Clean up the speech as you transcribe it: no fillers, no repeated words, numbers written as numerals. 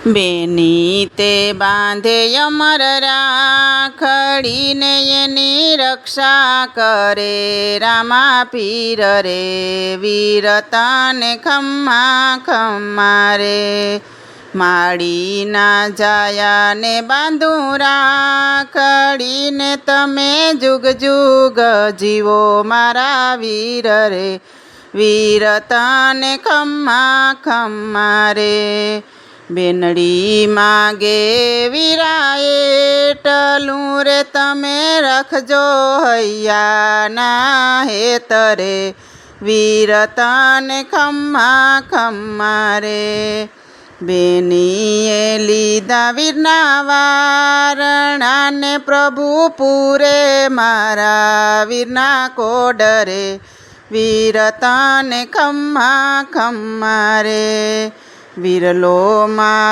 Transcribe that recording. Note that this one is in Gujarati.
બેની તે બાંધે અમર રાખડીને એની રક્ષા કરે રામા પીર રે વીર તને ખમ્મા ખમ્મા રે માડી ના જાયા ને બાંધું રાખડીને તમે જુગ જુગ જીવો મારા વીર રે વીર તને ખમ્મા ખમ્મા રે બેનડી માગે વીરાએ ટલું રે તમે રખજો હૈયાના હેતરે વીર તને ખમ્મા ખમ્મા રે બેનીએ લીધા વીરના વારણાને પ્રભુ પૂરે મારા વીરના કોડરે વીર તને ખમ્મા ખમ્મા રે વિરલો માં